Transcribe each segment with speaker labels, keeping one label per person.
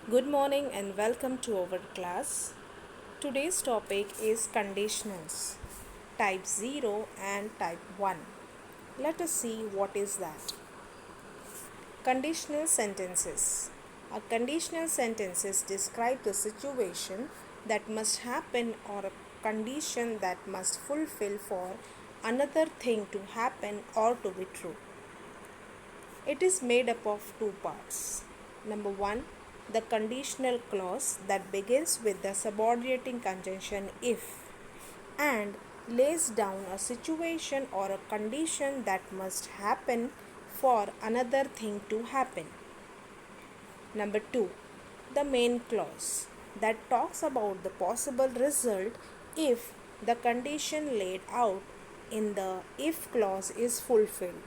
Speaker 1: Good morning and welcome to our class. Today's topic is conditionals, type 0 and type 1. Let us see what is that. Conditional sentences. A conditional sentences describe the situation that must happen or a condition that must fulfill for another thing to happen or to be true. It is made up of two parts. Number one, the conditional clause that begins with the subordinating conjunction if and lays down a situation or a condition that must happen for another thing to happen. Number two, the main clause that talks about the possible result if the condition laid out in the if clause is fulfilled.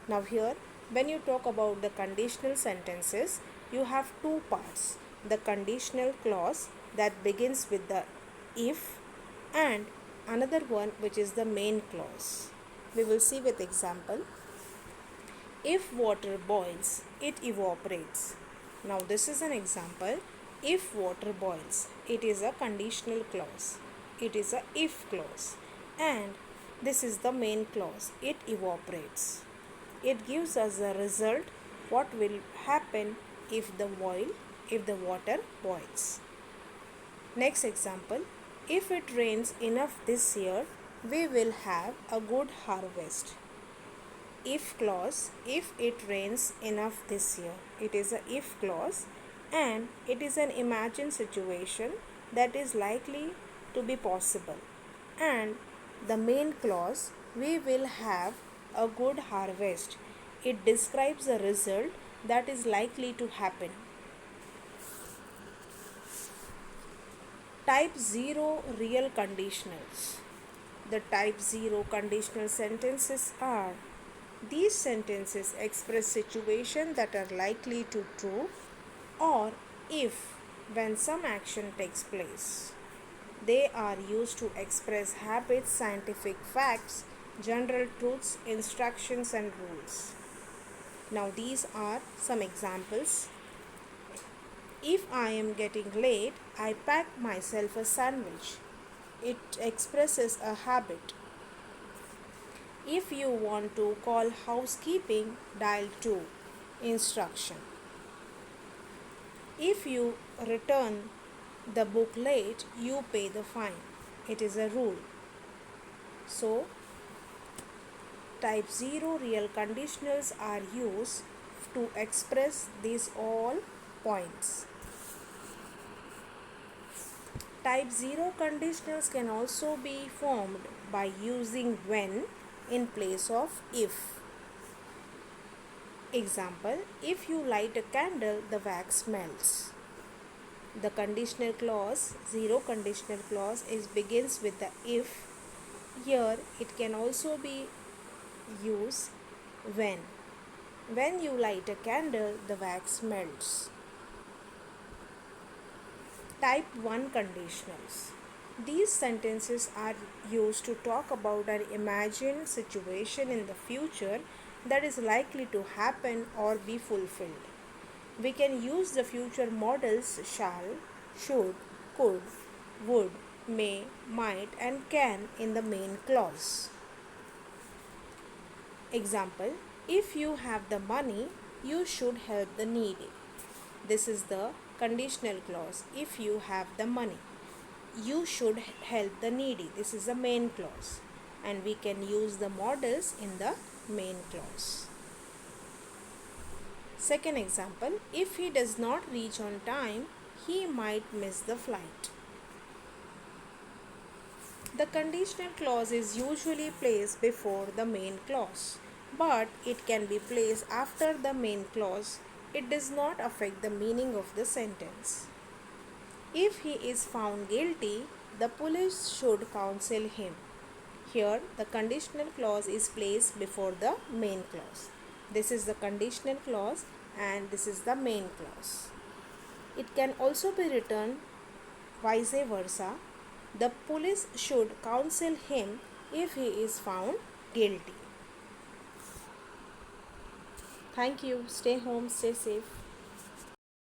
Speaker 1: Now here, when you talk about the conditional sentences, you have two parts. The conditional clause that begins with the if and another one which is the main clause. We will see with example. If water boils, it evaporates. Now this is an example. If water boils, it is a conditional clause. It is a if clause. And this is the main clause. It evaporates. It gives us a result what will happen if the water boils. Next example, if it rains enough this year, we will have a good harvest. If clause, if it rains enough this year, it is a if clause and it is an imagined situation that is likely to be possible. And the main clause, we will have a good harvest. It describes a result that is likely to happen. Type 0 real conditionals. The type 0 conditional sentences are: these sentences express situations that are likely to true or if when some action takes place. They are used to express habits, scientific facts, general truths, instructions and rules. Now these are some examples. If I am getting late, I pack myself a sandwich. It expresses a habit. If you want to call housekeeping, dial 2. Instruction. If you return the book late, you pay the fine. It is a rule. So, type 0 real conditionals are used to express these all points. Type 0 conditionals can also be formed by using when in place of if. Example, if you light a candle, the wax melts. The conditional clause, 0 conditional clause, begins with the if. Here it can also be used when. When you light a candle, the wax melts. Type 1 conditionals. These sentences are used to talk about an imagined situation in the future that is likely to happen or be fulfilled. We can use the future models shall, should, could, would, may, might and can in the main clause. Example, if you have the money, you should help the needy. This is the conditional clause. If you have the money, you should help the needy. This is the main clause. And we can use the models in the main clause. Second example, if he does not reach on time, he might miss the flight. The conditional clause is usually placed before the main clause, but it can be placed after the main clause. It does not affect the meaning of the sentence. If he is found guilty, the police should counsel him. Here, the conditional clause is placed before the main clause. This is the conditional clause and this is the main clause. It can also be written vice versa. The police should counsel him if he is found guilty. Thank you. Stay home, stay safe.